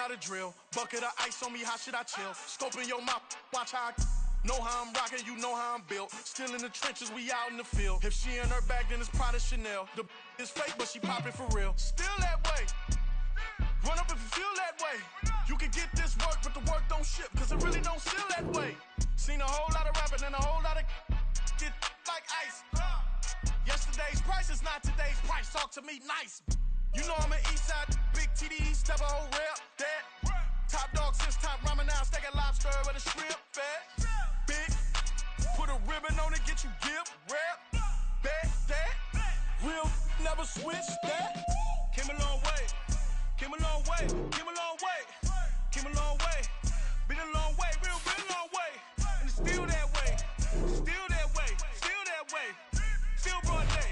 know the drill. Bucket of ice on me, how should I chill? Scoping your mouth, watch how I know how I'm rocking, you know how I'm built. Still in the trenches, we out in the field. If she in her bag, then it's Prada Chanel. The is fake, but she popping for real. Still that way. Run up if you feel that way. You can get this work, but the work don't ship, cause it really don't feel that way. Seen a whole lot of rapping and a whole lot of get like ice. Yesterday's price is not today's price. Talk to me nice. You know I'm an Eastside, big TDE, step a whole rep, that. Top dog since top ramen now, steak and lobster with a shrimp fat. Big, put a ribbon on it, get you give, rep, bet, that. Real, never switch that. Came a long way, came a long way, came a long way, came a long way. Been a long way, real long way. And it's still that way, still that way, still that way. Still broad day,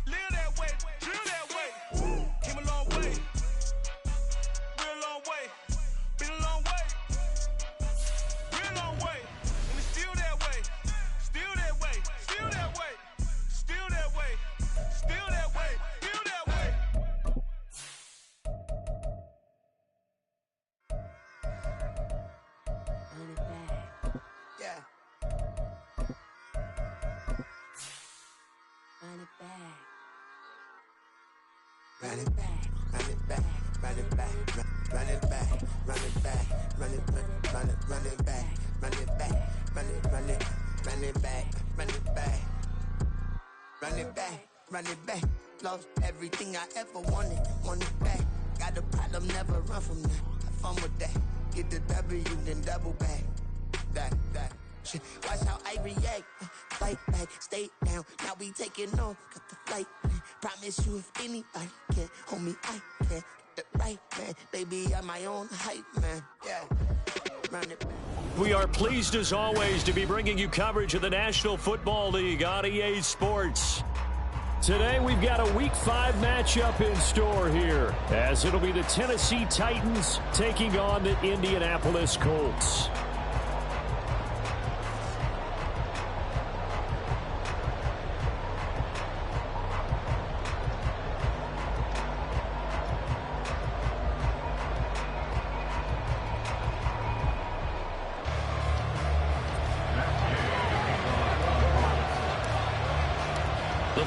live that way, drill that way. Came a long way, real long way. Been a long way, real long way. And it's still that way, still that way, still that way, still that way, still that way, still that way. Yeah. Run it back. Run it back, run it back, run it back, run it back, run it back, run it back, run it back, run it back, run it back, run it back, run it back, run it back. Lost everything I ever wanted it back. Got a problem, never run from that. Have fun with that. Get the W, then double back. That. Shit. Watch how I react. Fight back, stay down. Now we taking off. Got the flight plan. Promise you if anybody can hold me, I can. Get the right man. Baby, I'm my own hype man. Yeah. Run it back. We are pleased as always to be bringing you coverage of the National Football League on EA Sports. Today we've got a Week 5 matchup in store here, as it'll be the Tennessee Titans taking on the Indianapolis Colts.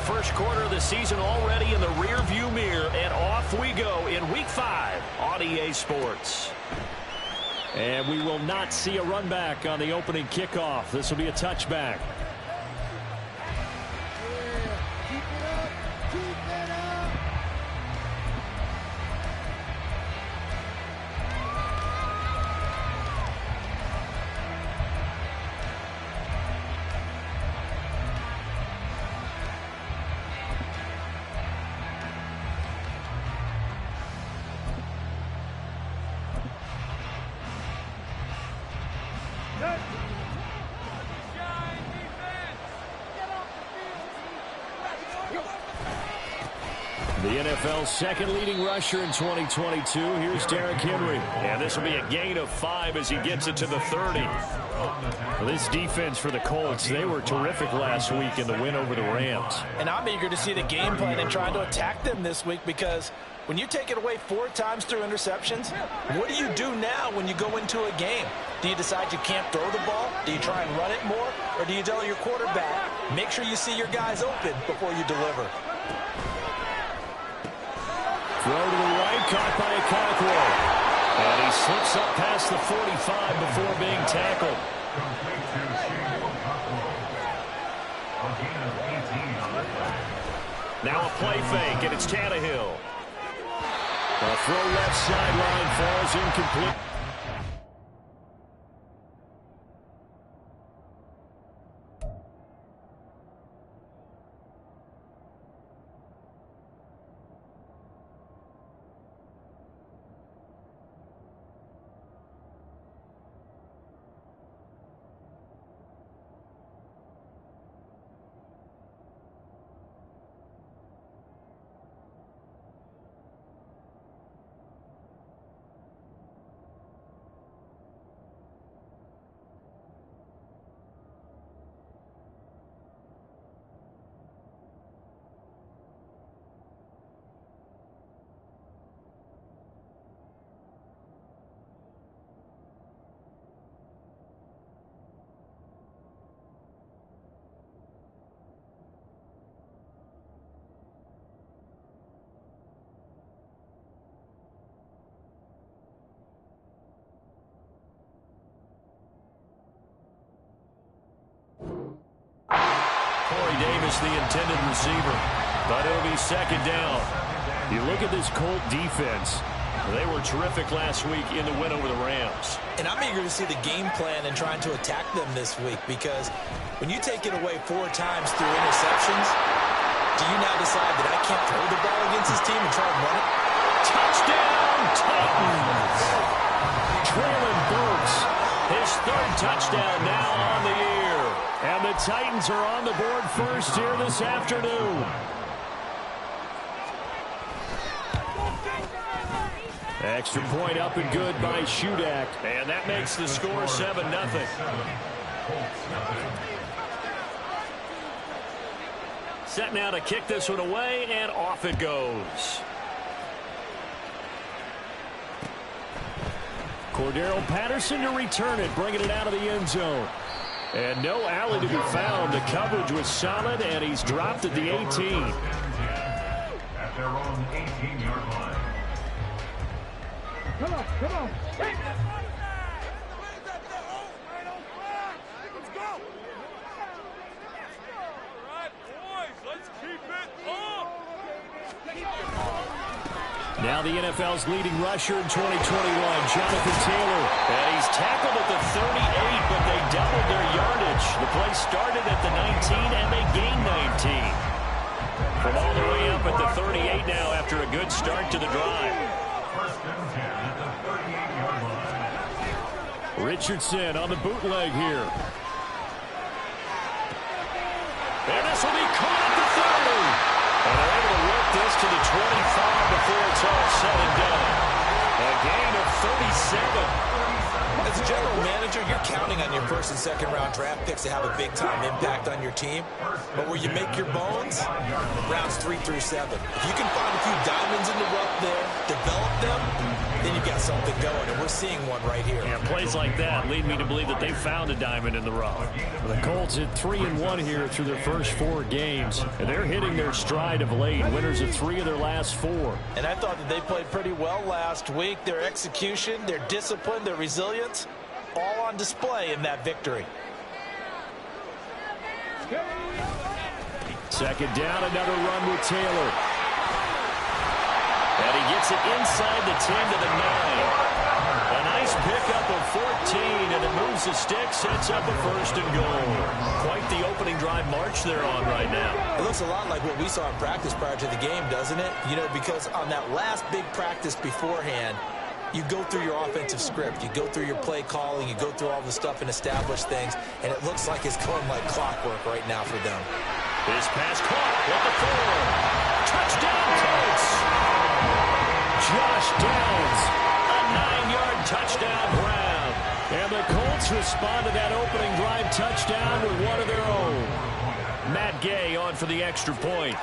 First quarter of the season already in the rear-view mirror, and off we go in Week 5 on EA Sports. And we will not see a run back on the opening kickoff. This will be a touchback. The NFL's second leading rusher in 2022. Here's Derrick Henry. And this will be a gain of 5 as he gets it to the 30. Well, this defense for the Colts, they were terrific last week in the win over the Rams. And I'm eager to see the game plan and trying to attack them this week, because when you take it away 4 times through interceptions, what do you do now when you go into a game? Do you decide you can't throw the ball? Do you try and run it more? Or do you tell your quarterback, make sure you see your guys open before you deliver? Throw to the right, caught by Okonkwo. And he slips up past the 45 before being tackled. Now a play fake, and it's Tannehill. A throw left sideline falls incomplete. Corey Davis, the intended receiver. But it'll be second down. You look at this Colt defense. They were terrific last week in the win over the Rams. And I'm eager to see the game plan and trying to attack them this week, because when you take it away 4 times through interceptions, do you now decide that I can't throw the ball against this team and try and run it? Touchdown, Titans! Traylon Burks, his 3rd touchdown now on the year. And the Titans are on the board first here this afternoon. Extra point up and good by Shudak. And that makes the score 7-0. Set now to kick this one away, and off it goes. Cordero Patterson to return it, bringing it out of the end zone. And no alley to be found. The coverage was solid, and he's dropped at the 18. At their own 18-yard line. Come on, come on. Hey. Now the NFL's leading rusher in 2021, Jonathan Taylor. And he's tackled at the 38, but they doubled their yardage. The play started at the 19, and they gained 19. From all the way up at the 38 now after a good start to the drive. Richardson on the bootleg here. And this will be caught at the 30. And they're able to work this to the 25 before it's all said and done. A gain of 37. As a general manager, you're counting on your 1st and 2nd round draft picks to have a big-time impact on your team. But where you make your bones, rounds 3 through 7. If you can find a few diamonds in the rough there, develop them, then you've got something going, and we're seeing one right here. Yeah, plays like that lead me to believe that they found a diamond in the rough. The Colts at 3-1 here through their first 4 games, and they're hitting their stride of late. Winners of 3 of their last 4. And I thought that they played pretty well last week. Their execution, their discipline, their resilience, all on display in that victory. Second down, another run with Taylor. And he gets it inside the 10 to the 9. A nice pickup of 14, and it moves the stick, sets up a 1st and goal. Quite the opening drive march they're on right now. It looks a lot like what we saw in practice prior to the game, doesn't it? You know, because on that last big practice beforehand, you go through your offensive script, you go through your play calling, you go through all the stuff and establish things, and it looks like it's going like clockwork right now for them. This pass caught at the 4. Touchdown, Colts! Josh Downs, a 9-yard touchdown grab. And the Colts respond to that opening drive touchdown with one of their own. Matt Gay on for the extra point.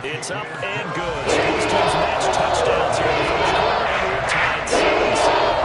It's up and good. So these teams match touchdowns here in the first quarter, and we're tied 7-7.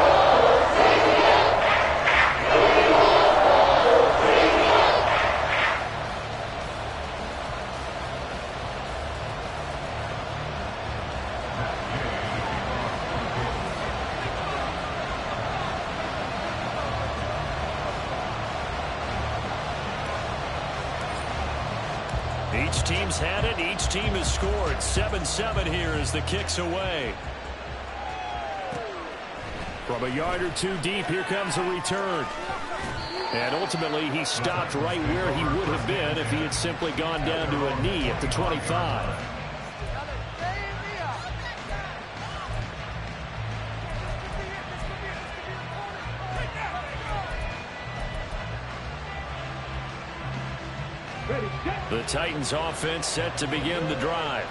Each team's had it. Each team has scored. 7-7 here as the kick's away. From a yard or 2 deep, here comes a return. And ultimately, he stopped right where he would have been if he had simply gone down to a knee at the 25. The Titans offense set to begin the drive.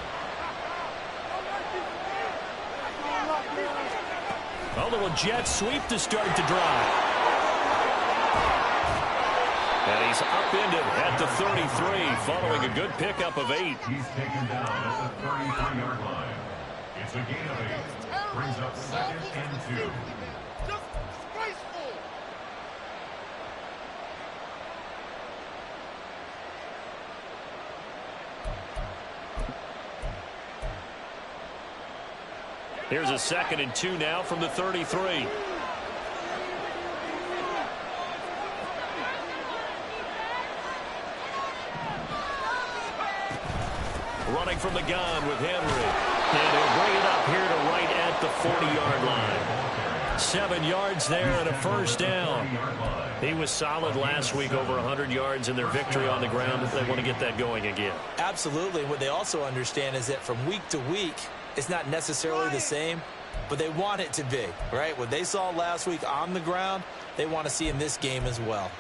A little jet sweep to start the drive. And he's upended at the 33 following a good pickup of 8. He's taken down at the 33-yard line. It's a gain of 8. Brings up 2nd and 2. Here's a 2nd and 2 now from the 33. running from the gun with Henry. And he'll bring it up here to right at the 40-yard line. 7 yards there and a first down. He was solid last week, over 100 yards in their victory on the ground. If they want to get that going again. Absolutely. What they also understand is that from week to week, it's not necessarily the same, but they want it to be, right? What they saw last week on the ground, they want to see in this game as well.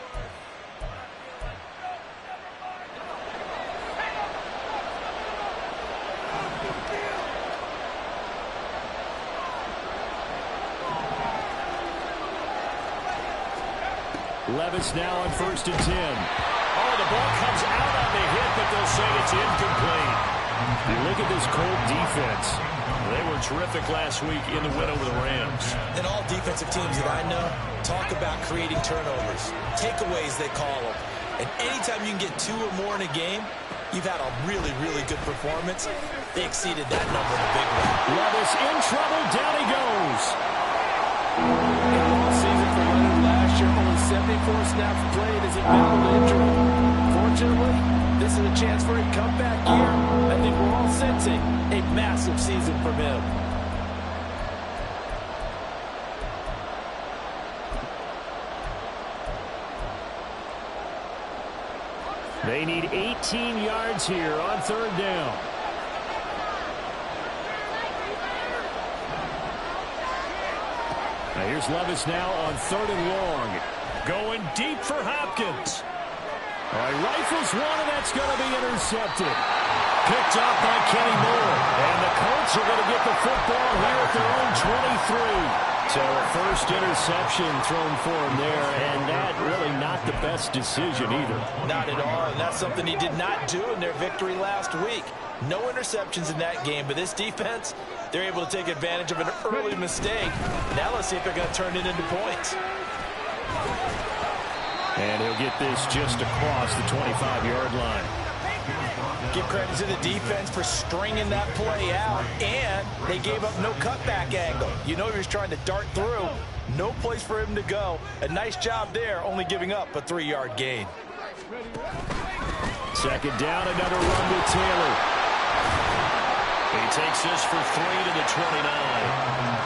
Levis now on 1st and 10. Oh, the ball comes out on the hit, but they'll say it's incomplete. You look at this Colt defense. They were terrific last week in the win over the Rams. And all defensive teams that I know talk about creating turnovers. Takeaways, they call them. And anytime you can get 2 or more in a game, you've had a really, really good performance. They exceeded that number in a big way. Levis in trouble. Down he goes. All season for Leonard last year, only 74 snaps played as he battled injury. Fortunately, this is a chance for a comeback year. I think we're all sensing a massive season from him. They need 18 yards here on 3rd down. Now here's Levis now on 3rd and long. Going deep for Hopkins. All right, rifles one, and that's going to be intercepted. Picked off by Kenny Moore. And the Colts are going to get the football here at their own 23. So a first interception thrown for him there, and that really not the best decision either. Not at all, and that's something he did not do in their victory last week. No interceptions in that game, but this defense, they're able to take advantage of an early mistake. Now let's see if they're going to turn it into points. And he'll get this just across the 25-yard line. Give credit to the defense for stringing that play out, and they gave up no cutback angle. You know he was trying to dart through. No place for him to go. A nice job there, only giving up a 3-yard gain. 2nd down, another run with Taylor. He takes this for 3 to the 29.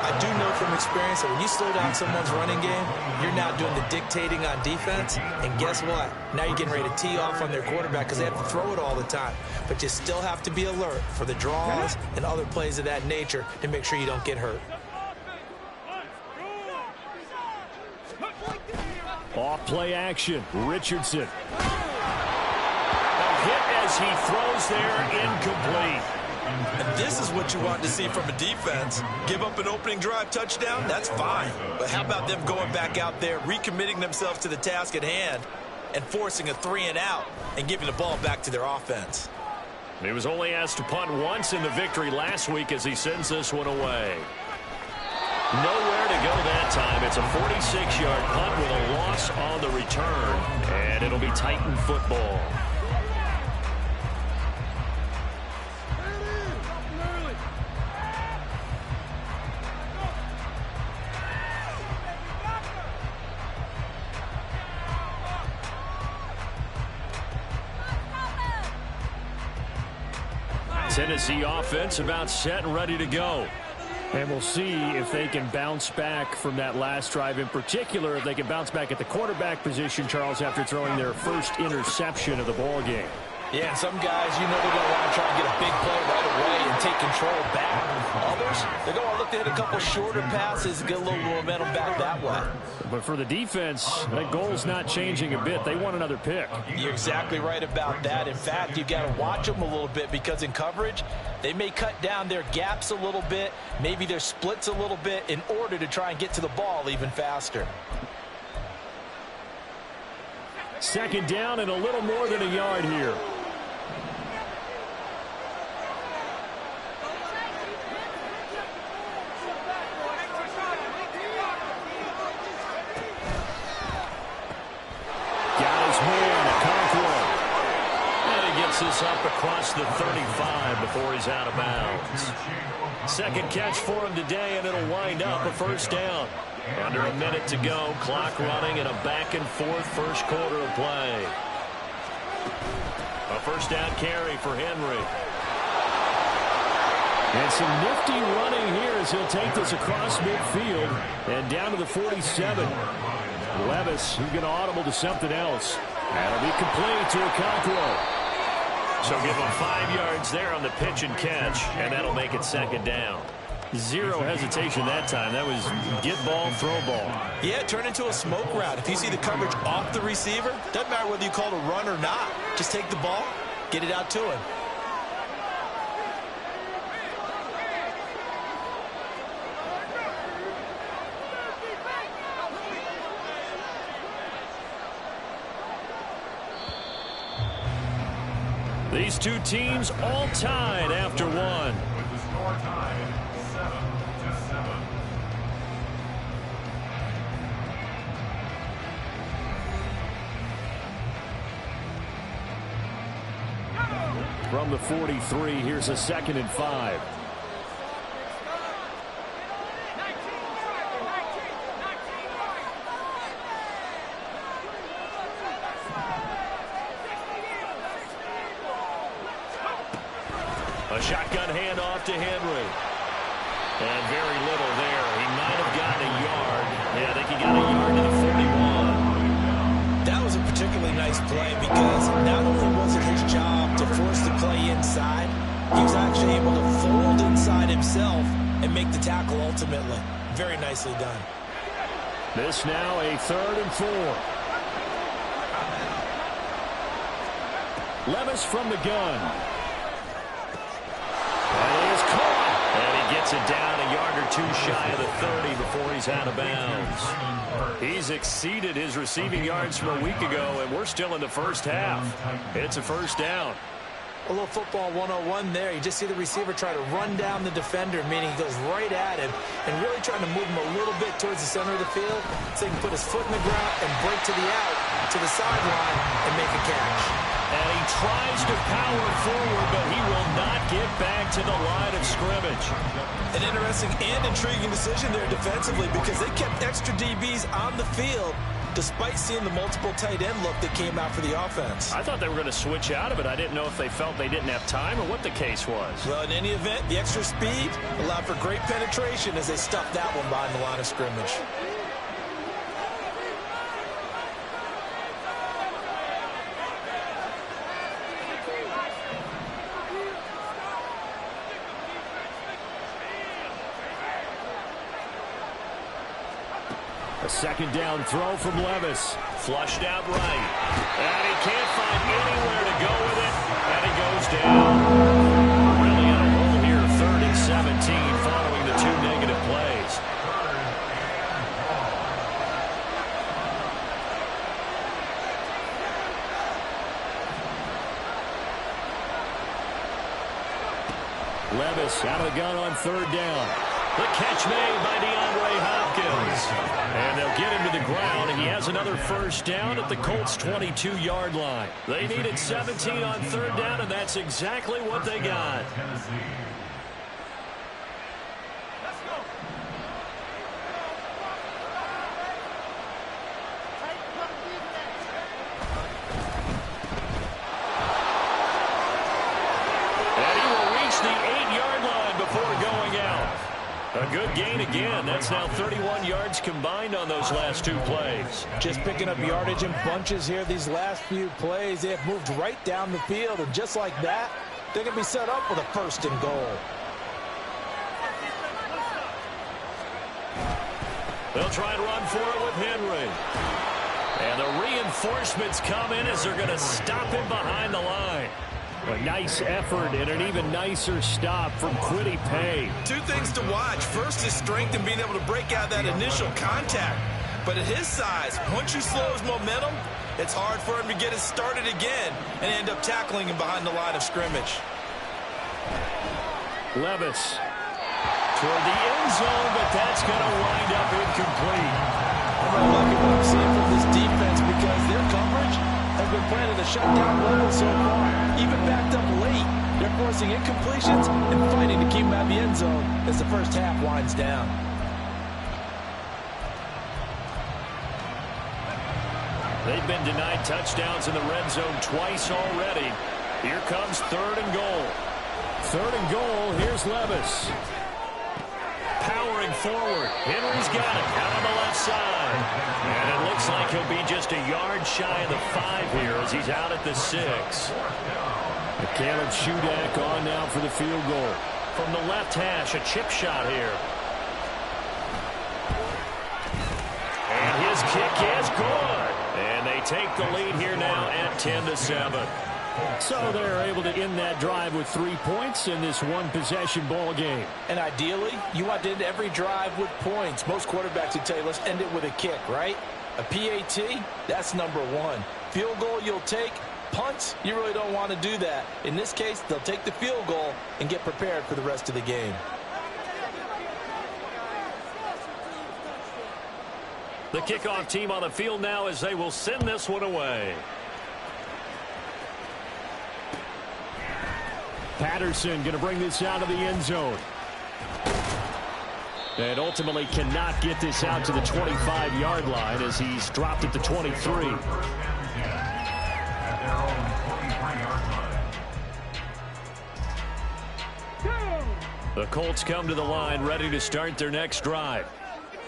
I do know from experience that when you slow down someone's running game, you're now doing the dictating on defense. And guess what? Now you're getting ready to tee off on their quarterback because they have to throw it all the time. But you still have to be alert for the draws and other plays of that nature to make sure you don't get hurt. Off play action. Richardson. A hit as he throws there, incomplete. And this is what you want to see from a defense. Give up an opening drive touchdown, that's fine. But how about them going back out there, recommitting themselves to the task at hand, and forcing a 3-and-out and giving the ball back to their offense? He was only asked to punt once in the victory last week as he sends this one away. Nowhere to go that time. It's a 46-yard punt with a loss on the return, and it'll be Titan football. Tennessee offense about set and ready to go. And we'll see if they can bounce back from that last drive, in particular, if they can bounce back at the quarterback position, Charles, after throwing their first interception of the ball game. Yeah, and some guys, you know, they're going to want to try and get a big play right away and take control back. Others, they're going to look to hit a couple shorter passes and get a little momentum back that way. But for the defense, that goal's not changing a bit. They want another pick. You're exactly right about that. In fact, you've got to watch them a little bit because in coverage, they may cut down their gaps a little bit, maybe their splits a little bit in order to try and get to the ball even faster. 2nd down and a little more than a yard here. This up across the 35 before he's out of bounds. 2nd catch for him today, and it'll wind up a first down. Under a minute to go, clock running, and a back-and-forth first quarter of play. A first down carry for Henry. And some nifty running here as he'll take this across midfield and down to the 47. Levis, who's going to audible to something else. That'll be complete to Okonkwo. So give him 5 yards there on the pitch and catch, and that'll make it second down. Zero hesitation that time. That was get ball, throw ball. Yeah, turn into a smoke route. If you see the coverage off the receiver, doesn't matter whether you call it a run or not. Just take the ball, get it out to him. These two teams all tied after one. With the score tied 7-7. From the 43, here's a 2nd and 5. A shotgun handoff to Henry. And very little there. He might have gotten a yard. Yeah, I think he got a yard to the 41. That was a particularly nice play because not only was it his job to force the play inside, he was actually able to fold inside himself and make the tackle ultimately. Very nicely done. This now a 3rd and 4. Levis from the gun. That is caught. And he gets it down a yard or two shy of the 30 before he's out of bounds. He's exceeded his receiving yards from a week ago, and we're still in the first half. It's a first down. A little football 101 there. You just see the receiver try to run down the defender, meaning he goes right at him and really trying to move him a little bit towards the center of the field so he can put his foot in the ground and break to the out, to the sideline, and make a catch. And he tries to power forward, but he will not get back to the line of scrimmage. An interesting and intriguing decision there defensively because they kept extra DBs on the field despite seeing the multiple tight end look that came out for the offense. I thought they were going to switch out of it. I didn't know if they felt they didn't have time or what the case was. Well, in any event, the extra speed allowed for great penetration as they stuffed that one behind the line of scrimmage. A 2nd down throw from Levis. Flushed out right. And he can't find anywhere to go with it. And he goes down. Really in a hole here. 3rd and 17 following the 2 negative plays. Levis out of the gun on 3rd down. The catch made by DeAndre Hopkins. And they'll get him to the ground, and he has another first down at the Colts' 22-yard line. They needed 17 on 3rd down, and that's exactly what they got. And he will reach the 8-yard line before going out. A good gain again. That's now 31 yards combined on those last 2 plays. Just picking up yardage in bunches here these last few plays. They have moved right down the field, and just like that, they're going to be set up with a 1st and goal. They'll try and run for it with Henry. And the reinforcements come in as they're going to stop him behind the line. A nice effort and an even nicer stop from Kwity Paye. 2 things to watch. First is strength and being able to break out that initial contact. But at his size, once you slow his momentum, it's hard for him to get it started again and end up tackling him behind the line of scrimmage. Levis toward the end zone, but that's going to wind up incomplete. I'm really liking what I'm seeing from this defense because their coverage has been playing at a shutdown level so far. Even backed up late, they're forcing incompletions and fighting to keep them out of the end zone as the first half winds down. They've been denied touchdowns in the red zone twice already. Here comes 3rd and goal. 3rd and goal. Here's Levis. Powering forward. Henry's got it out on the left side. And it looks like he'll be just a yard shy of the 5 here as he's out at the 6. Caleb Shudak on now for the field goal. From the left hash, a chip shot here. And his kick is good. And they take the lead here now at 10-7. So they're able to end that drive with 3 points in this one-possession ball game. And ideally, you want to end every drive with points. Most quarterbacks would tell you, let's end it with a kick, right? A PAT, that's number 1. Field goal you'll take. Punts, you really don't want to do that. In this case, they'll take the field goal and get prepared for the rest of the game. The kickoff team on the field now as they will send this one away. Patterson going to bring this out of the end zone. And ultimately cannot get this out to the 25-yard line as he's dropped at the 23. The Colts come to the line ready to start their next drive.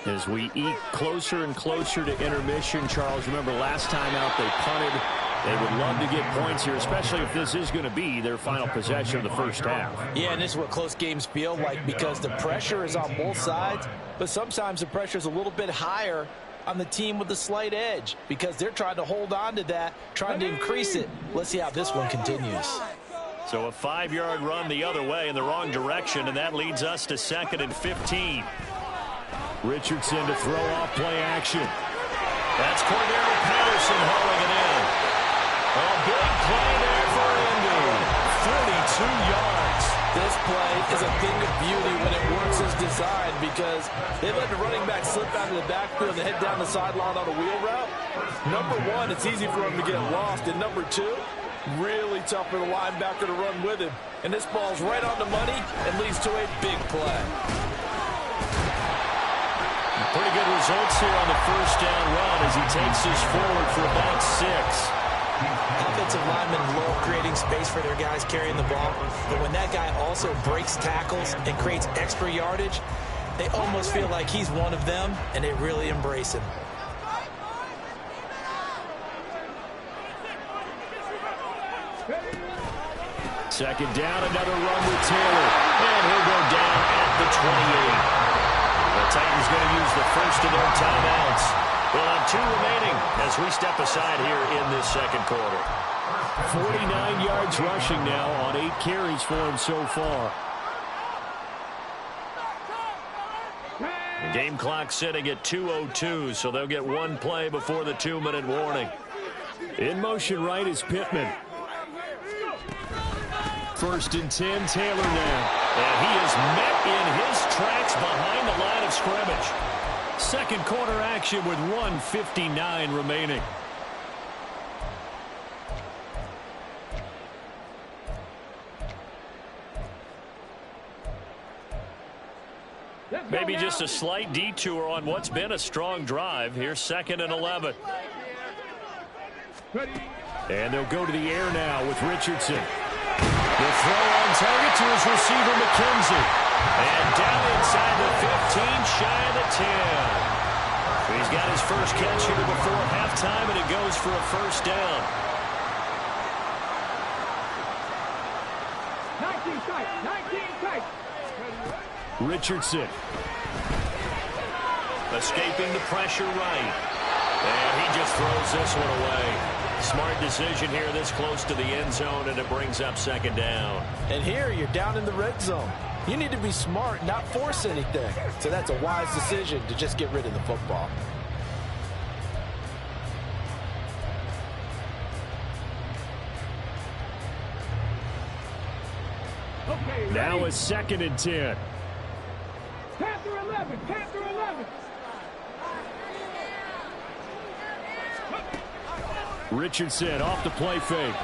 As we eke closer and closer to intermission, Charles, remember last time out they punted. They would love to get points here, especially if this is going to be their final possession of the first half. Yeah, and this is what close games feel like because the pressure is on both sides, but sometimes the pressure is a little bit higher on the team with the slight edge because they're trying to hold on to that, trying to increase it. Let's see how this one continues. So a 5-yard run the other way in the wrong direction, and that leads us to 2nd and 15. Richardson to throw off play action. That's Cordero Patterson hauling it in. A big play there for Indy. 42 yards. This play is a thing of beauty when it works as designed because they let the running back slip out of the backfield and head down the sideline on a wheel route. Number 1, it's easy for him to get lost. And number 2, really tough for the linebacker to run with him. And this ball's right on the money and leads to a big play. Pretty good results here on the first down run as he takes this forward for about 6. Offensive linemen love creating space for their guys carrying the ball, but when that guy also breaks tackles and creates extra yardage, they almost feel like he's one of them, and they really embrace him. Second down, another run with Taylor. And he'll go down at the 28. The Titans going to use the first of their timeouts. We'll have 2 remaining as we step aside here in this second quarter. 49 yards rushing now on 8 carries for him so far. The game clock sitting at 2:02, so they'll get 1 play before the 2-minute warning. In motion right is Pittman. 1st and 10, Taylor now. And he is met in his tracks behind the line of scrimmage. Second quarter action with 1:59 remaining. Maybe just a slight detour on what's been a strong drive. Here's 2nd and 11. And they'll go to the air now with Richardson. The throw on target to his receiver, McKenzie. And down inside the 15, shy of the 10. He's got his first catch here before halftime, and it goes for a first down. 19 tight, 19 tight. Richardson. Escaping the pressure right. And he just throws this one away. Smart decision here this close to the end zone, and it brings up 2nd down. And here you're down in the red zone. You need to be smart, not force anything. So that's a wise decision to just get rid of the football. Okay, Now it's 2nd and 10. Panther 11, Panther 11. Richardson off the play fake.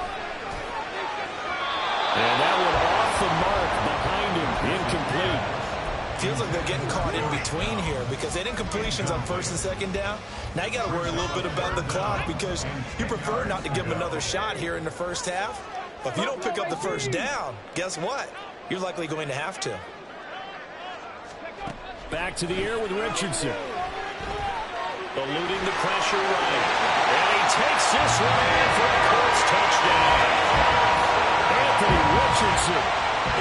And that one off the mark behind him. Incomplete. Feels like they're getting caught in between here because they didn't completions on 1st and 2nd down. Now you got to worry a little bit about the clock because you prefer not to give them another shot here in the first half. If you don't pick up the first down, guess what? You're likely going to have to. Back to the air with Richardson. Eluding the pressure right. And he takes this one in for a Colts touchdown. Anthony Richardson,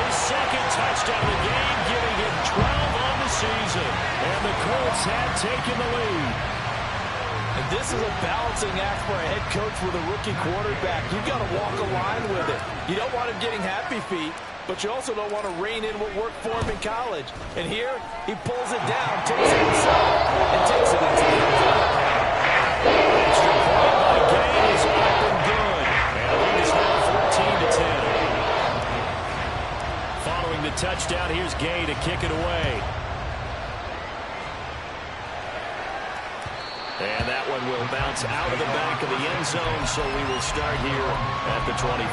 his second touchdown of the game, giving him 12 on the season. And the Colts have taken the lead. And this is a balancing act for a head coach with a rookie quarterback. You've got to walk a line with it. You don't want him getting happy feet, but you also don't want to rein in what worked for him in college. And here, he pulls it down, takes it inside, and takes it into the end zone. Extra point by Gay is up and good. And the lead is now 14-10. Following the touchdown, here's Gay to kick it away. And that one will bounce out of the back of the end zone, so we will start here at the 25.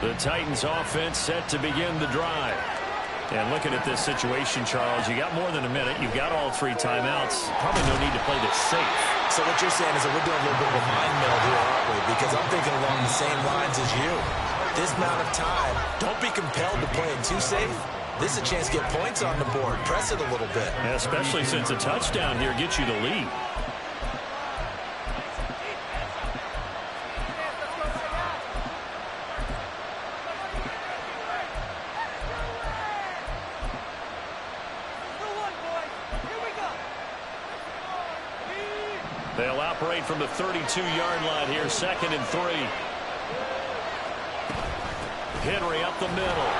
The Titans offense set to begin the drive. And looking at this situation, Charles, you got more than a minute. You've got all 3 timeouts. Probably no need to play this safe. So what you're saying is that we're doing a little bit of a mind meld here, aren't we? Because I'm thinking along the same lines as you. This amount of time, don't be compelled to play it too safe. This is a chance to get points on the board. Press it a little bit. Yeah, especially since a touchdown here gets you the lead. They'll operate from the 32-yard line here, 2nd and 3. Henry up the middle.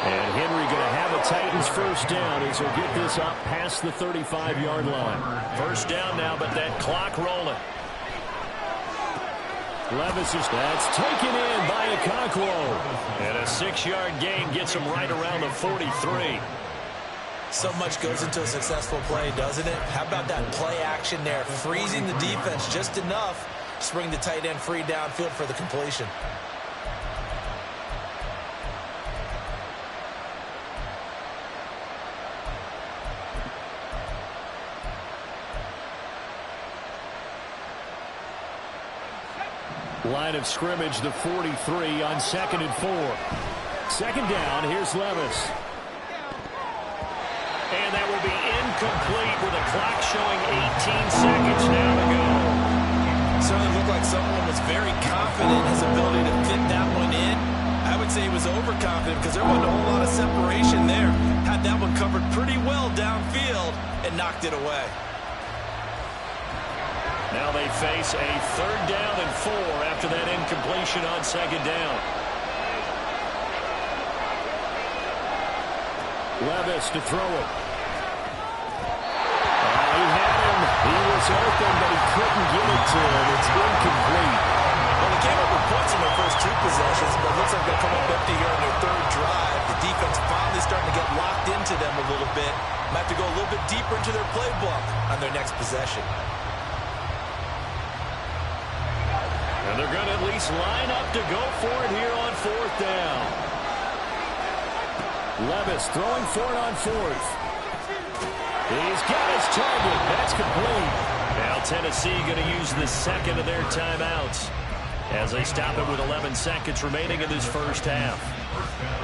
And Henry going to have a Titans first down as he'll get this up past the 35-yard line. First down now, but that clock rolling. Levis is that's taken in by Okonkwo. And a 6-yard gain gets him right around the 43. So much goes into a successful play, doesn't it? How about that play action there? Freezing the defense just enough to bring the tight end free downfield for the completion. Line of scrimmage, the 43 on 2nd and 4. Second down, here's Levis. And that will be incomplete with a clock showing 18 seconds now to go. Certainly looked like someone was very confident in his ability to fit that one in. I would say he was overconfident because there wasn't a whole lot of separation there. Had that one covered pretty well downfield and knocked it away. Now they face a 3rd down and 4 after that incompletion on 2nd down. Levis to throw it. He had him. He was open, but he couldn't get it to him. It's incomplete. Well, they came up with points in their first 2 possessions, but it looks like they'll come up empty here in their 3rd drive. The defense finally starting to get locked into them a little bit. Might have to go a little bit deeper into their playbook on their next possession. And they're going to at least line up to go for it here on 4th down. Levis throwing for it on 4th. He's got his target. That's complete. Now Tennessee going to use the 2nd of their timeouts as they stop it with 11 seconds remaining in this first half.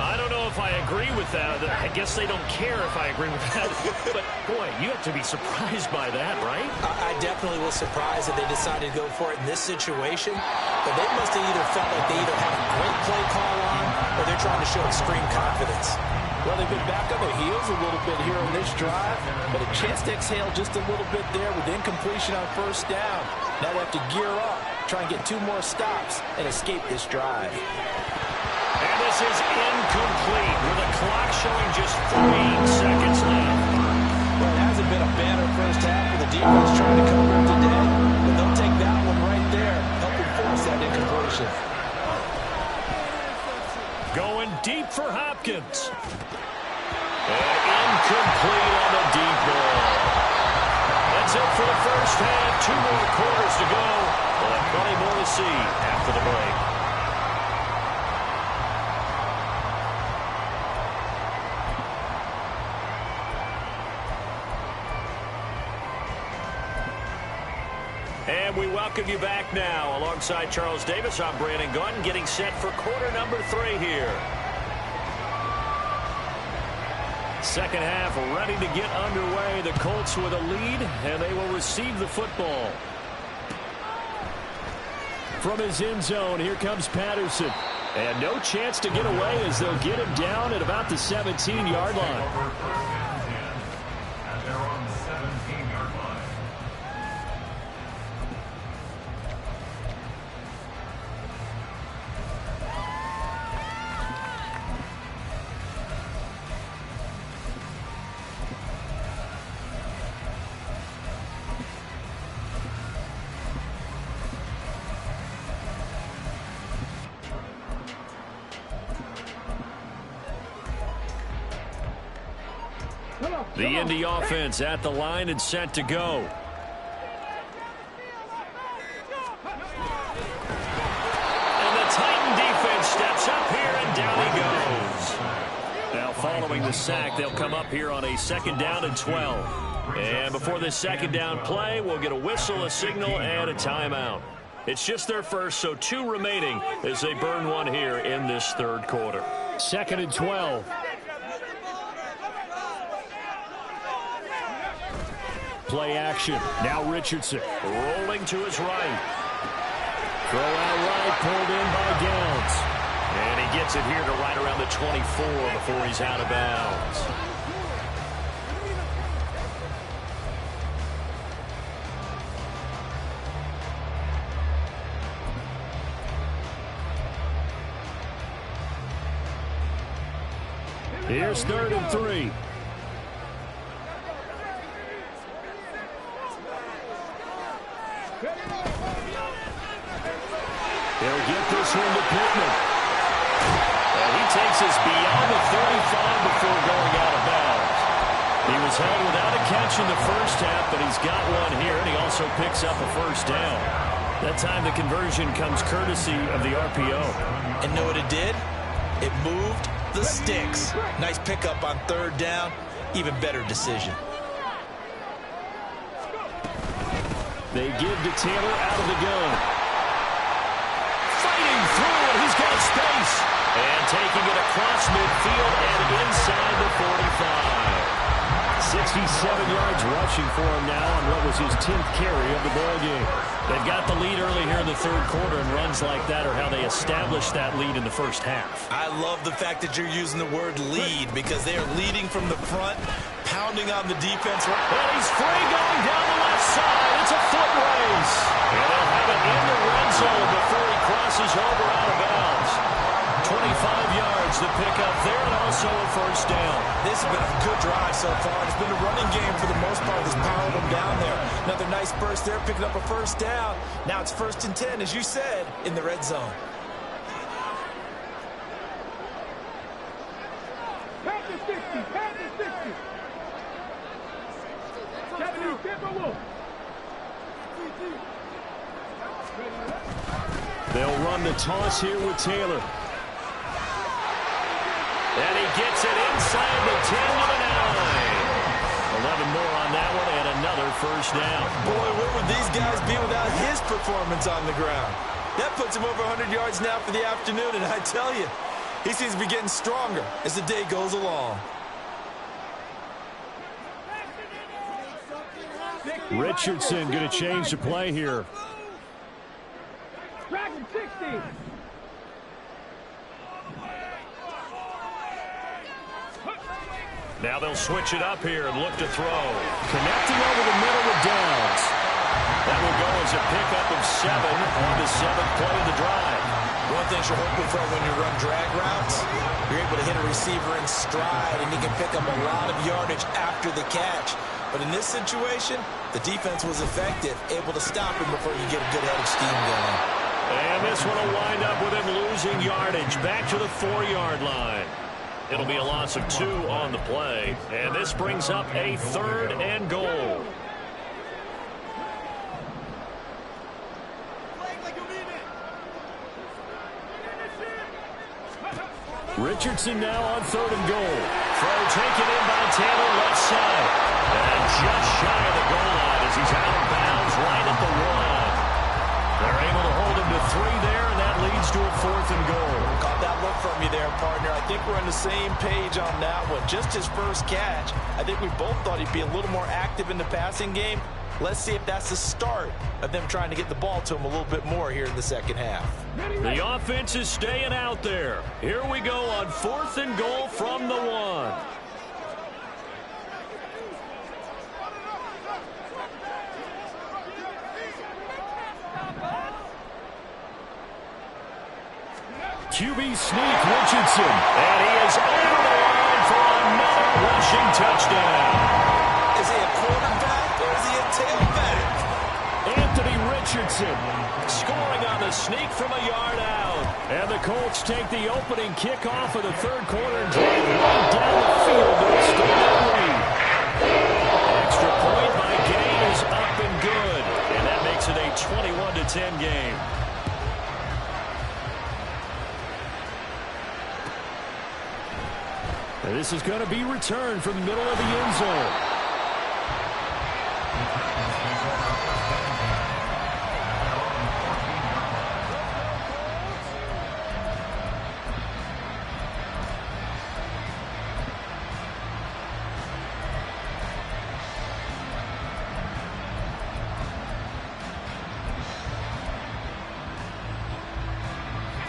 I don't know if I agree with that. I guess they don't care if I agree with that. But, boy, you have to be surprised by that, right? I definitely was surprised that they decided to go for it in this situation. But they must have either felt like they either had a great play call on or they're trying to show extreme confidence. Well, they've been back on their heels a little bit here on this drive, but a chance to exhale just a little bit there with incompletion on 1st down. Now they have to gear up, try and get 2 more stops, and escape this drive. And this is incomplete with a clock showing just 3 seconds left. Well, it hasn't been a banner first half for the defense trying to cover it today, but they'll take that one right there, helping force that incompletion. Going deep for Hopkins. And incomplete on the deep ball. That's it for the first half. 2 more quarters to go. Well, Plenty more to see after the break. And we welcome you back now. Alongside Charles Davis, I'm Brandon Gaudin, getting set for quarter number 3 here. Second half ready to get underway. The Colts with a lead, and they will receive the football. From his end zone, here comes Patterson. And no chance to get away as they'll get him down at about the 17-yard line. And they're on the 17-yard line. The Indy offense at the line and set to go. And the Titan defense steps up here, and down he goes. Now following the sack, they'll come up here on a 2nd down and 12. And before this 2nd down play, we'll get a whistle, a signal, and a timeout. It's just their first, so 2 remaining as they burn one here in this 3rd quarter. 2nd and 12. Play action. Now Richardson rolling to his right. Throw out right, pulled in by Downs. And he gets it here to right around the 24 before he's out of bounds. Here's 3rd and 3. They'll get this one to Pittman. And he takes us beyond the 35 before going out of bounds. He was held without a catch in the first half, but he's got one here, and he also picks up a 1st down. That time the conversion comes courtesy of the RPO. And know what it did? It moved the sticks. Nice pickup on 3rd down. Even better decision. They give to Taylor out of the gun. Fighting through it, he's got space. And taking it across midfield and inside the 45. 67 yards rushing for him now on what was his 10th carry of the ball game. They've got the lead early here in the 3rd quarter, and runs like that are how they established that lead in the first half. I love the fact that you're using the word lead, because they are leading from the front, pounding on the defense. And he's free going down the left side. It's a foot race. And they'll have it in the red zone before he crosses over out of bounds. 25 yards to pick up there, and also a 1st down. This has been a good drive so far. It's been a running game for the most part that's powered them down there. Another nice burst there, picking up a 1st down. Now it's 1st and 10, as you said, in the red zone. Pass the 60, pass the 60. 70, Timberwolves. They'll run the toss here with Taylor. And he gets it inside the 10 to the 9. 11 more on that one, and another 1st down. Boy, where would these guys be without his performance on the ground? That puts him over 100 yards now for the afternoon, and I tell you, he seems to be getting stronger as the day goes along. Richardson going to change the play here. Dragon 60. Now they'll switch it up here and look to throw. Connecting over the middle with Downs. That will go as a pickup of 7 on the 7th play of the drive. One thing you're hoping for when you run drag routes, you're able to hit a receiver in stride, and he can pick up a lot of yardage after the catch. But in this situation, the defense was effective, able to stop him before you get a good head of steam going. And this one will wind up with him losing yardage back to the 4-yard line. It'll be a loss of 2 on the play. And this brings up a 3rd and goal. Richardson now on 3rd and goal. Throw taken in by Taylor left side. And just shy of the goal line as he's out of bounds right at the 1. They're able to hold him to 3 there, and that leads to a 4th and goal. Caught that look from you there, partner. I think we're on the same page on that one. Just his first catch. I think we both thought he'd be a little more active in the passing game. Let's see if that's the start of them trying to get the ball to him a little bit more here in the second half. The offense is staying out there. Here we go on 4th and goal from the 1. QB sneak, Richardson. And he is over the line for another rushing touchdown. Is he a quarterback or is he a tailback? Anthony Richardson scoring on the sneak from a yard out. And the Colts take the opening kickoff of the 3rd quarter and drive right down the field to extend that lead. Extra point by Gay is up and good. And that makes it a 21-10 game. And this is going to be returned from the middle of the end zone.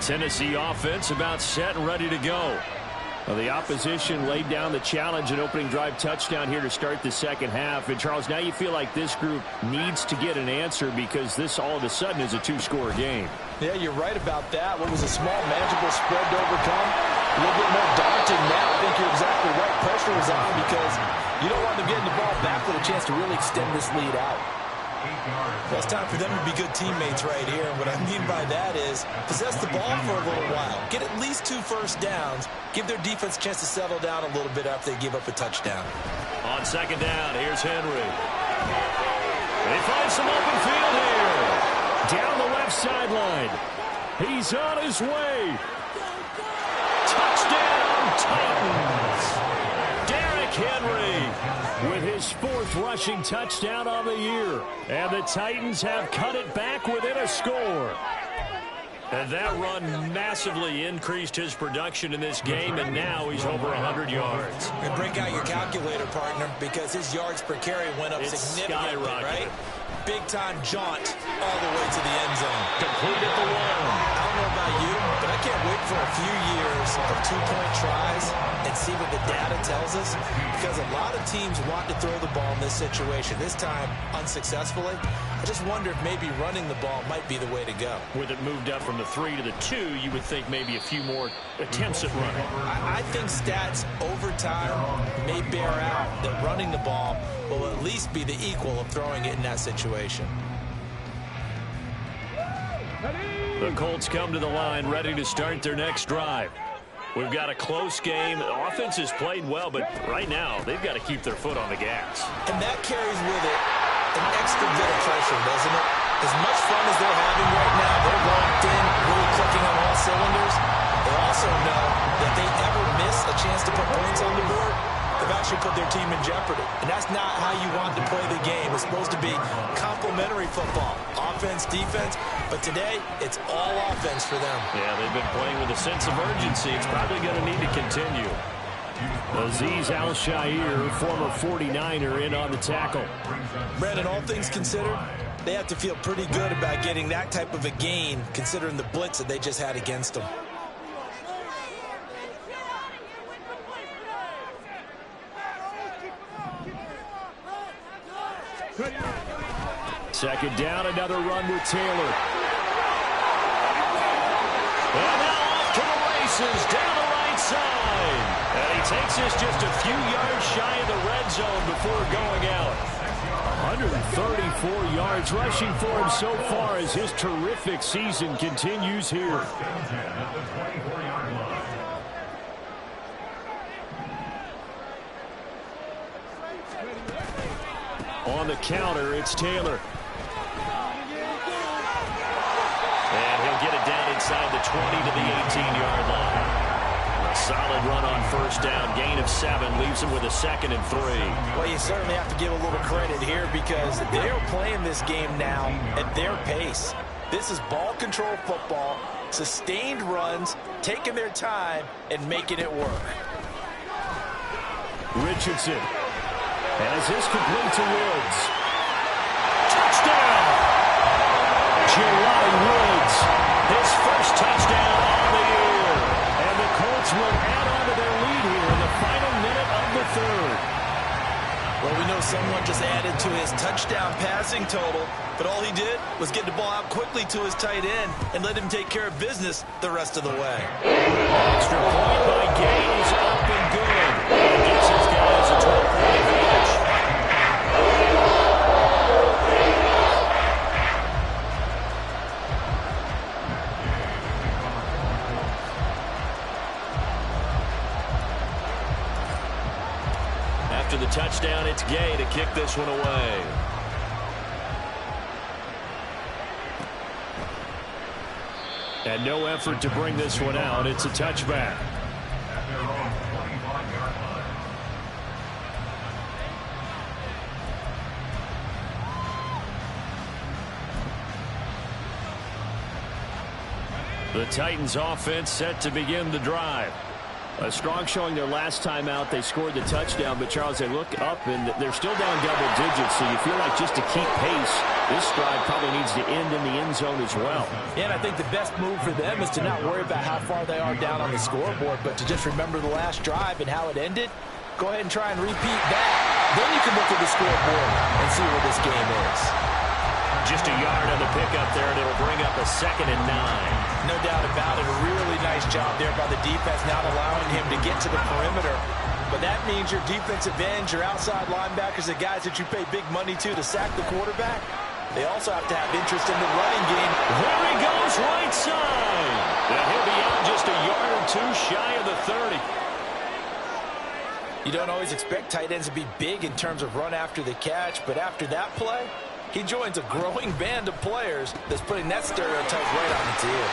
Tennessee offense about set and ready to go. Well, the opposition laid down the challenge and opening drive touchdown here to start the second half. And, Charles, now you feel like this group needs to get an answer because this all of a sudden is a 2-score game. Yeah, you're right about that. What was a small, manageable spread to overcome? A little bit more daunting now. I think you're exactly right. Pressure is on because you don't want them getting the ball back with a chance to really extend this lead out. Well, it's time for them to be good teammates right here. And what I mean by that is possess the ball for a little while. Get at least 2 first downs. Give their defense a chance to settle down a little bit after they give up a touchdown. On second down, here's Henry. They find some open field here. Down the left sideline. He's on his way. Touchdown, Titans. Derrick Henry with his 4th rushing touchdown on the year. And the Titans have cut it back within a score. And that run massively increased his production in this game, and now he's over 100 yards. And break out your calculator, partner, because his yards per carry went up significantly, right? Big-time jaunt all the way to the end zone. Complete at the 1. I don't know about you, but I can't wait for a few years of 2-point tries and see what the data tells us, because a lot of teams want to throw the ball in this situation. This time, unsuccessfully. I just wonder if maybe running the ball might be the way to go. With it moved up from the 3 to the 2, you would think maybe a few more attempts at running. I think stats over time may bear out that running the ball will at least be the equal of throwing it in that situation. The Colts come to the line ready to start their next drive. We've got a close game. The offense has played well, but right now they've got to keep their foot on the gas. And that carries with it an extra bit of pressure, doesn't it? As much fun as they're having right now, they're locked in, really clicking on all cylinders. They also know that if they ever miss a chance to put points on the board, they've actually put their team in jeopardy. And that's not how you want to play the game. It's supposed to be complementary football, offense, defense. But today, it's all offense for them. Yeah, they've been playing with a sense of urgency. It's probably going to need to continue. Azeez Al-Shaair, former 49er, in on the tackle. Brandon, all things considered, they have to feel pretty good about getting that type of a gain, considering the blitz that they just had against them. Second down, another run with Taylor. And now off to the races, down the right side. And he takes this just a few yards shy of the red zone before going out. 134 yards rushing for him so far as his terrific season continues here. On the counter, it's Taylor. And he'll get it down inside the 20 to the 18-yard line. solid run on first down. Gain of 7 leaves him with a 2nd and 3. Well, you certainly have to give a little credit here because they're playing this game now at their pace. This is ball control football, sustained runs, taking their time, and making it work. Richardson has this complete to Woods. Touchdown! Jelani Woods, his first touchdown on the year. And the Colts will add on to their lead here in the final minute of the 3rd. Well, we know someone just added to his touchdown passing total, but all he did was get the ball out quickly to his tight end and let him take care of business the rest of the way. Extra point by Gaines, up and good. It gives his guys a 12-point advantage. After the touchdown, it's Gay to kick this one away. And no effort to bring this one out. It's a touchback. At their own 25-yard line. The Titans offense set to begin the drive. A strong showing their last time out. They scored the touchdown, but Charles, they look up and they're still down double digits, so you feel like just to keep pace, this drive probably needs to end in the end zone as well. Yeah, and I think the best move for them is to not worry about how far they are down on the scoreboard, but to just remember the last drive and how it ended. Go ahead and try and repeat that. Then you can look at the scoreboard and see where this game is. Just a yard on the pickup there, and it'll bring up a 2nd and 9. No doubt about it. A really nice job there by the defense, not allowing him to get to the perimeter. But that means your defensive ends, your outside linebackers, the guys that you pay big money to sack the quarterback, they also have to have interest in the running game. There he goes, right side. And he'll be out just a yard or 2 shy of the 30. You don't always expect tight ends to be big in terms of run after the catch, but after that play, he joins a growing band of players that's putting that stereotype right on its ear.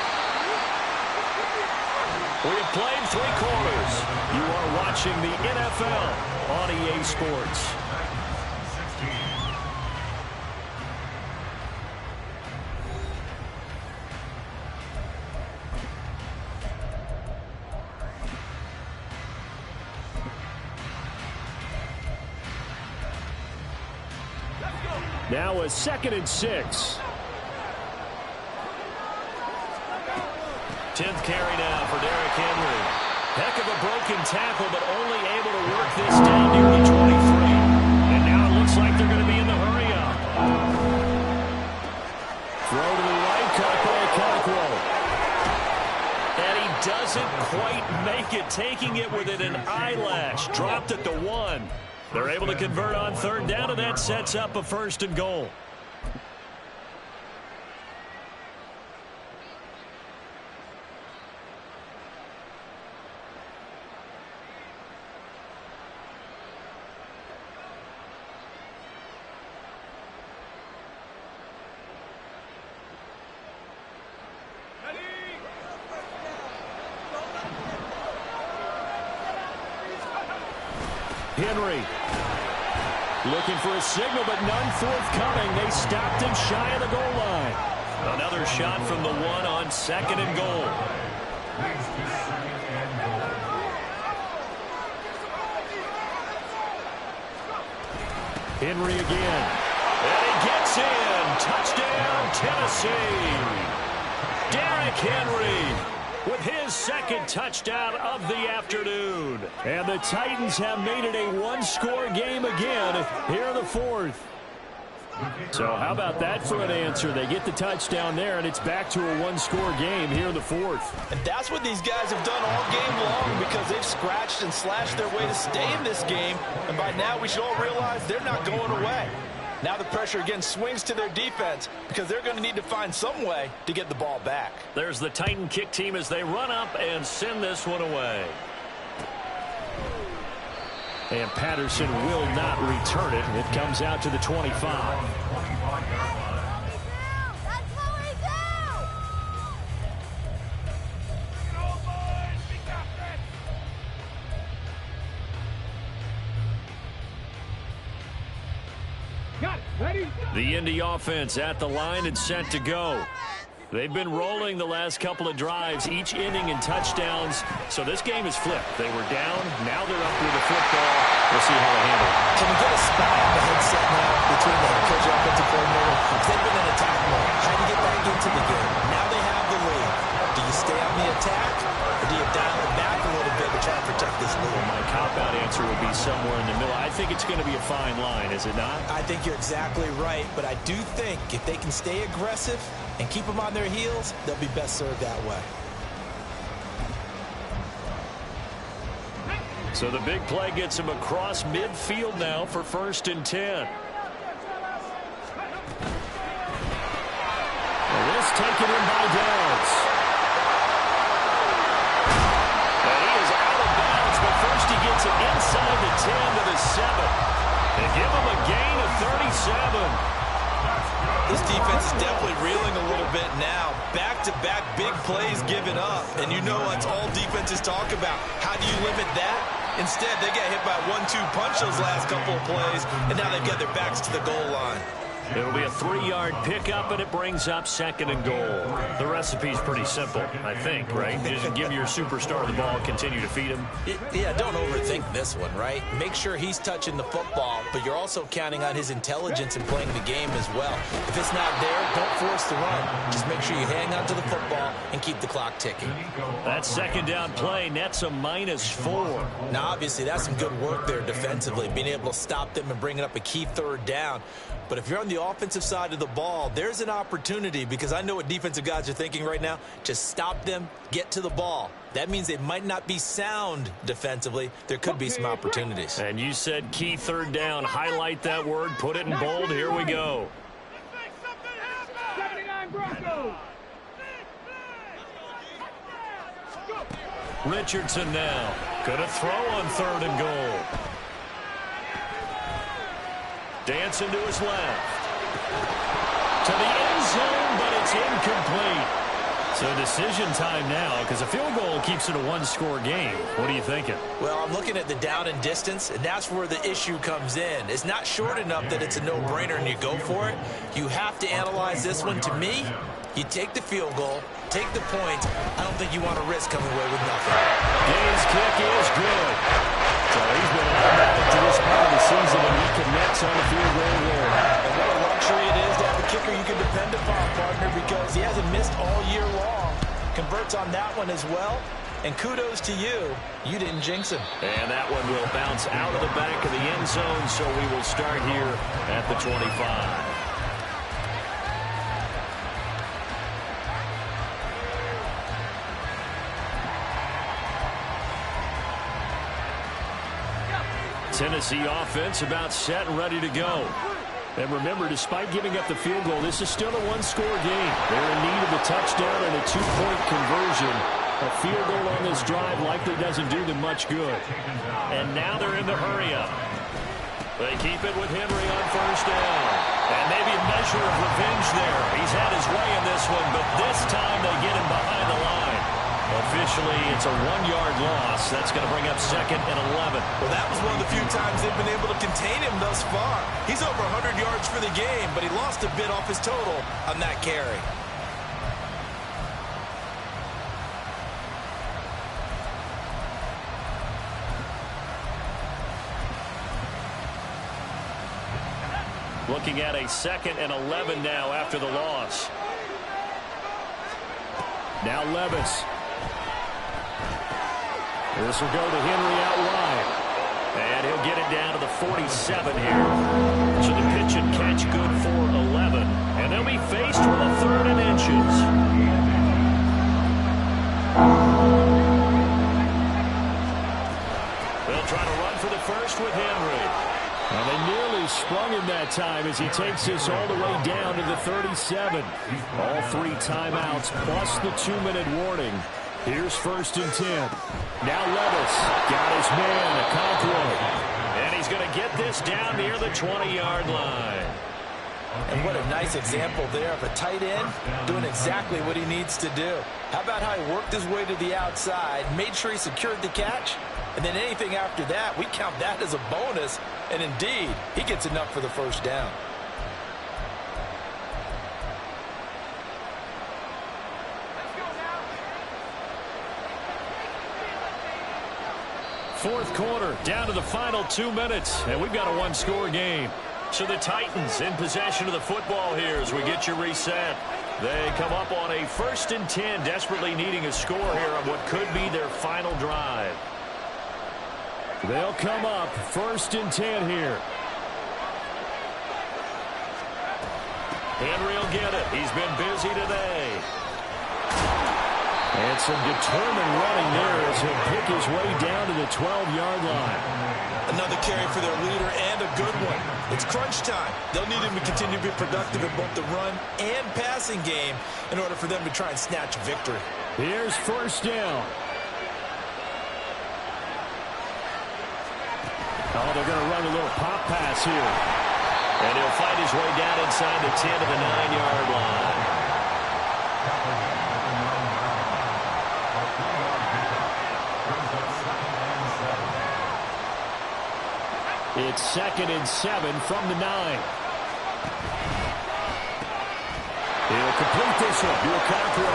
We have played 3 quarters. You are watching the NFL on EA Sports. 16. Now a 2nd and 6. 10th carry now for Derrick Henry. Heck of a broken tackle, but only able to work this down near the 23. And now it looks like they're going to be in the hurry-up. Throw to the right, caught by Okonkwo. And he doesn't quite make it, taking it within an eyelash. Dropped at the 1. They're able to convert on 3rd down, and that sets up a 1st and goal. Henry looking for a signal, but none forthcoming. They stopped him shy of the goal line. Another shot from the 1 on 2nd and goal. Leads to 2nd and goal. Henry again. And he gets in. Touchdown, Tennessee. Derrick Henry with his 2nd touchdown of the afternoon. And the Titans have made it a 1-score game again here in the 4th. So how about that for an answer? They get the touchdown there, and it's back to a 1-score game here in the 4th. And that's what these guys have done all game long because they've scratched and slashed their way to stay in this game. And by now we should all realize they're not going away. Now the pressure again swings to their defense because they're going to need to find some way to get the ball back. There's the Titan kick team as they run up and send this one away. And Patterson will not return it. It comes out to the 25. 25-yard line. Got it. Ready? The Indy offense at the line and set to go. They've been rolling the last couple of drives, each inning in touchdowns. So this game is flipped. They were down. Now they're up with the football. We'll see how they handle it. Can we get a spot on the headset now between the head coach and offensive coordinator? They've been in attack mode, trying to get back into the game. Now they have the lead. Do you stay on the attack, or do you dial it back a little bit to try and protect this lead? Well, my cop-out answer would be somewhere in the middle. I think it's going to be a fine line, is it not? I think you're exactly right, but I do think if they can stay aggressive and keep them on their heels, they'll be best served that way. So the big play gets him across midfield now for 1st and 10. And this taken in by Downs. And he is out of bounds, but first he gets it inside the 10 to the 7. They give him a gain of 37. This defense is definitely reeling a little bit now. Back-to-back big plays given up. And you know that's all defenses talk about. How do you limit that? Instead, they got hit by a 1-2 punch those last couple of plays, and now they've got their backs to the goal line. It'll be a 3-yard pickup, and it brings up 2nd and goal. The recipe's pretty simple, I think, right? Just give your superstar the ball, continue to feed him. Yeah, don't overthink this one, right? Make sure he's touching the football, but you're also counting on his intelligence in playing the game as well. If it's not there, don't force the run. Just make sure you hang on to the football and keep the clock ticking. That 2nd down play nets a -4. Now, obviously, that's some good work there defensively, being able to stop them and bringing up a key 3rd down. But if you're on the offensive side of the ball, there's an opportunity, because I know what defensive guys are thinking right now. Just stop them, get to the ball. That means they might not be sound defensively. There could be some opportunities. And you said key 3rd down. Highlight that word. Put it in bold. Here we go. 79 Broncos. Richardson now. Gonna throw on 3rd and goal. Dancing to his left. To the end zone, but it's incomplete. So decision time now, because a field goal keeps it a 1-score game. What are you thinking? Well, I'm looking at the down and distance, and that's where the issue comes in. It's not short enough that it's a no-brainer and you go for it. You have to analyze this one. To me, you take the field goal, take the point. I don't think you want to risk coming away with nothing. His kick is good. So he's been automatic to this part of the season, and he connects on the field goal there. And what a luxury it is to have a kicker you can depend upon, partner, because he hasn't missed all year long. Converts on that one as well. And kudos to you. You didn't jinx him. And that one will bounce out of the back of the end zone, so we will start here at the 25. Tennessee offense about set and ready to go. And remember, despite giving up the field goal, this is still a 1-score game. They're in need of a touchdown and a 2-point conversion. A field goal on this drive likely doesn't do them much good. And now they're in the hurry-up. They keep it with Henry on 1st down. And maybe a measure of revenge there. He's had his way in this one, but this time they get him behind the line. Officially, it's a 1-yard loss. That's going to bring up 2nd and 11. Well, that was one of the few times they've been able to contain him thus far. He's over 100 yards for the game, but he lost a bit off his total on that carry. Looking at a 2nd and 11 now after the loss. Now Levis. This will go to Henry out wide. And he'll get it down to the 47 here. So the pitch and catch good for 11. And they'll be faced with a 3rd and inches. They'll try to run for the first with Henry. And they nearly sprung him that time as he takes this all the way down to the 37. All 3 timeouts plus the 2-minute warning. Here's 1st and 10. Now Levis got his man, Okonkwo. And he's going to get this down near the 20-yard line. And what a nice example there of a tight end doing exactly what he needs to do. How about how he worked his way to the outside, made sure he secured the catch, and then anything after that, we count that as a bonus. And indeed, he gets enough for the 1st down. Fourth quarter, down to the final 2 minutes, and we've got a one-score game. So the Titans in possession of the football here as we get you reset. They come up on a 1st and 10, desperately needing a score here on what could be their final drive. They'll come up 1st and 10 here. Henry will get it. He's been busy today. And some determined running there as he'll pick his way down to the 12-yard line. Another carry for their leader and a good one. It's crunch time. They'll need him to continue to be productive in both the run and passing game in order for them to try and snatch a victory. Here's 1st down. Oh, they're going to run a little pop pass here. And he'll fight his way down inside the 10 to the 9-yard line. It's 2nd and 7 from the 9. He'll complete this one. Okonkwo.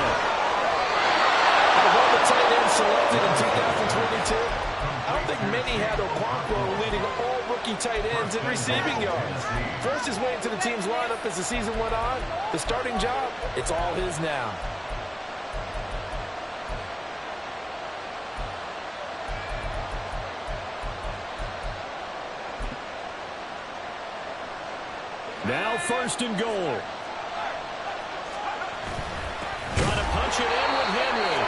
Out of all the tight ends selected in 2022, I don't think many had Okonkwo leading all rookie tight ends in receiving yards. Forced his way into the team's lineup as the season went on. The starting job, it's all his now. Now 1st and goal. Trying to punch it in with Henry.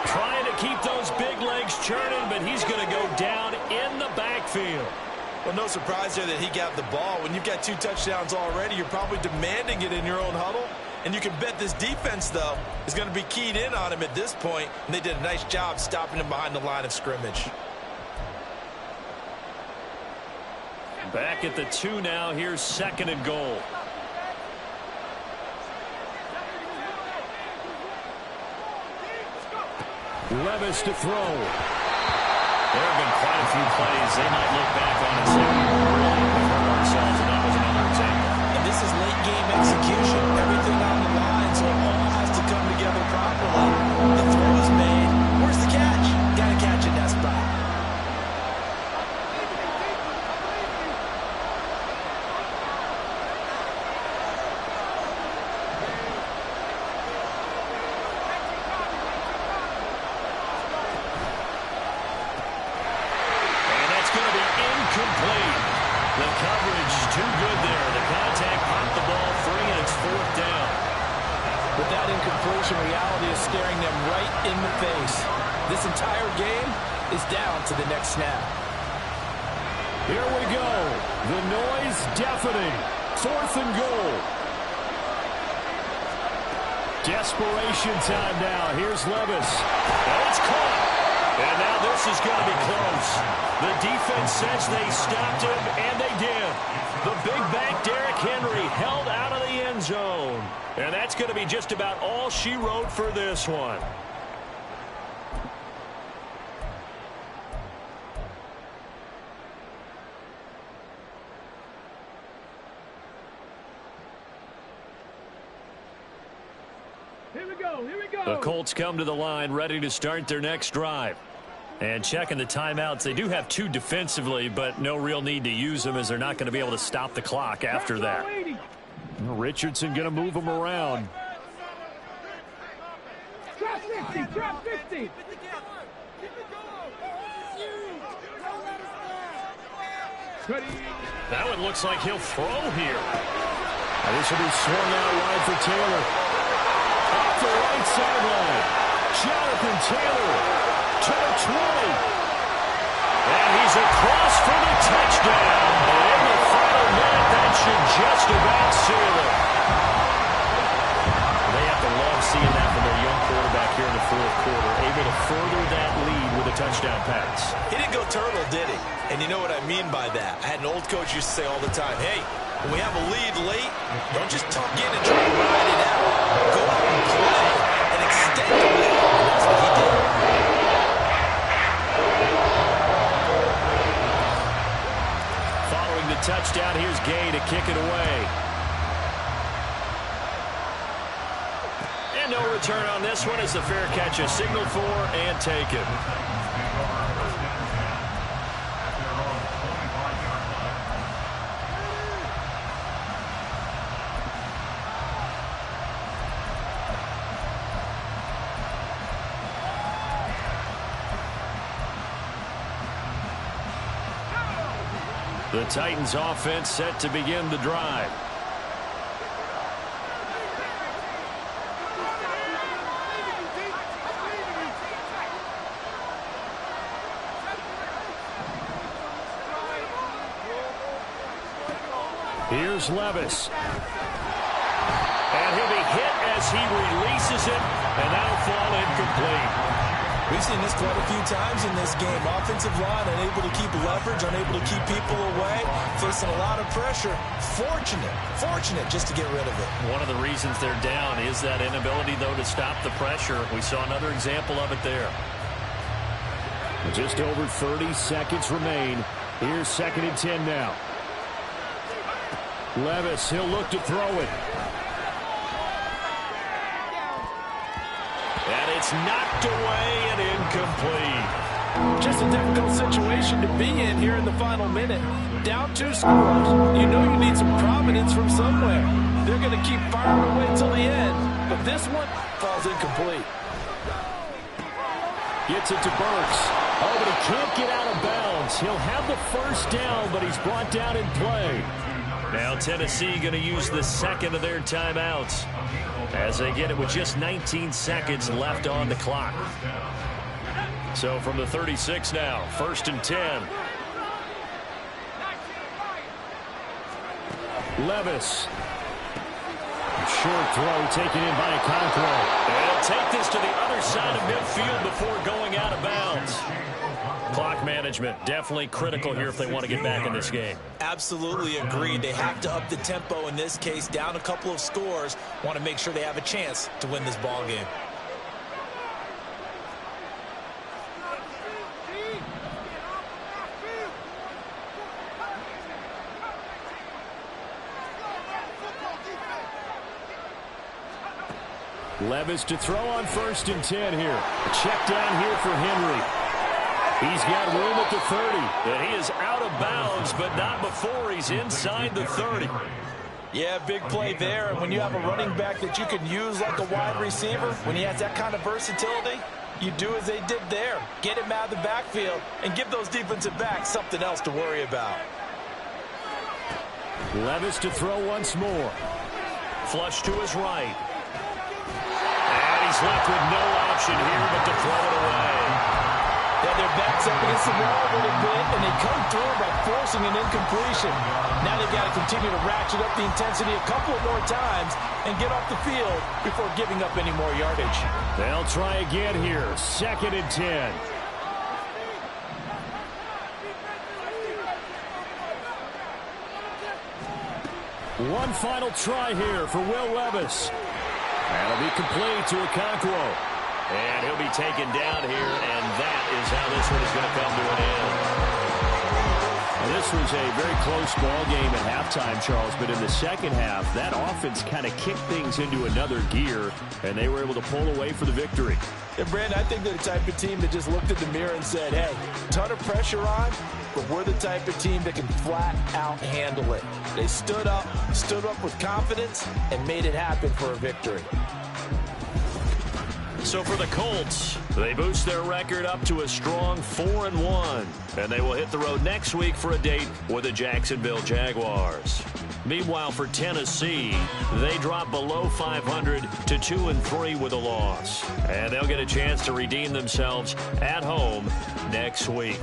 Trying to keep those big legs churning, but he's going to go down in the backfield. Well, no surprise there that he got the ball. When you've got 2 touchdowns already, you're probably demanding it in your own huddle. And you can bet this defense, though, is going to be keyed in on him at this point. And they did a nice job stopping him behind the line of scrimmage. Back at the 2 now. Here's 2nd and goal. Levis to throw. There have been quite a few plays they might look back on and say, really, we hurt ourselves, and that was another example. And this is late-game execution. Everything on the line, so it all has to come together properly. The throw is made. Where's the catch? Got to catch in that spot. Reality is staring them right in the face. This entire game is down to the next snap. Here we go. The noise deafening. 4th and goal. Desperation time now. Here's Levis. And it's caught. And now this is going to be close. The defense says they stopped him, and they did. The big back Derrick Henry held out of the end zone. And that's going to be just about all she wrote for this one. Here we go. Here we go. The Colts come to the line ready to start their next drive. And checking the timeouts, they do have 2 defensively, but no real need to use them as they're not going to be able to stop the clock after that. Richardson going to move them around. Drop 50, drop 50. That one looks like he'll throw here. This will be swung out wide for Taylor. Off the right sideline. Jonathan Taylor to the 20. And he's across for the touchdown. In the final minute, that should just about seal it. They have to love seeing that from their young quarterback here in the 4th quarter, able to further that lead with a touchdown pass. He didn't go turtle, did he? And you know what I mean by that. I had an old coach used to say all the time, hey, when we have a lead late, don't just tuck in and try to ride it out. Go out and play and extend the lead. And that's what he did. Following the touchdown, here's Gay to kick it away. And no return on this one as the fair catch is signaled for and taken. The Titans offense set to begin the drive. Here's Levis. And he'll be hit as he releases it, and that'll fall incomplete. We've seen this quite a few times in this game. Offensive line unable to keep leverage, unable to keep people away, facing a lot of pressure. Fortunate just to get rid of it. One of the reasons they're down is that inability, though, to stop the pressure. We saw another example of it there. Just over 30 seconds remain. Here's 2nd and 10 now. Levis, he'll look to throw it. And it's knocked away and incomplete. Just a difficult situation to be in here in the final minute. Down 2 scores. You know you need some providence from somewhere. They're going to keep firing away till the end. But this one falls incomplete. Gets it to Burks. Oh, but he can't get out of bounds. He'll have the first down, but he's brought down in play. Now Tennessee going to use the second of their timeouts as they get it with just 19 seconds left on the clock. So from the 36 now, 1st and 10. Levis. Short throw taken in by Okonkwo. They'll take this to the other side of midfield before going out of bounds. Clock management definitely critical here if they want to get back in this game. Absolutely agreed. They have to up the tempo in this case. Down a couple of scores. Want to make sure they have a chance to win this ball game. Levis to throw on 1st and 10 here. A check down here for Henry. He's got room at the 30. And he is out of bounds, but not before he's inside the 30. Yeah, big play there. And when you have a running back that you can use like a wide receiver, when he has that kind of versatility, you do as they did there. Get him out of the backfield and give those defensive backs something else to worry about. Levis to throw once more. Flush to his right. And he's left with no option here but to throw it away. Yeah, their backs up against the wall a little bit, and they come through by forcing an incompletion. Now they've got to continue to ratchet up the intensity a couple of more times and get off the field before giving up any more yardage. They'll try again here. 2nd and 10. One final try here for Will Levis. That'll be complete to Okonkwo. And he'll be taken down here, and that is how this one is going to come to an end. And this was a very close ball game at halftime, Charles, but in the second half, that offense kind of kicked things into another gear, and they were able to pull away for the victory. And, Brandon, I think they're the type of team that just looked in the mirror and said, hey, ton of pressure on, but we're the type of team that can flat out handle it. They stood up with confidence, and made it happen for a victory. So for the Colts, they boost their record up to a strong 4-1. And they will hit the road next week for a date with the Jacksonville Jaguars. Meanwhile, for Tennessee, they drop below 500 to 2-3 with a loss. And they'll get a chance to redeem themselves at home next week.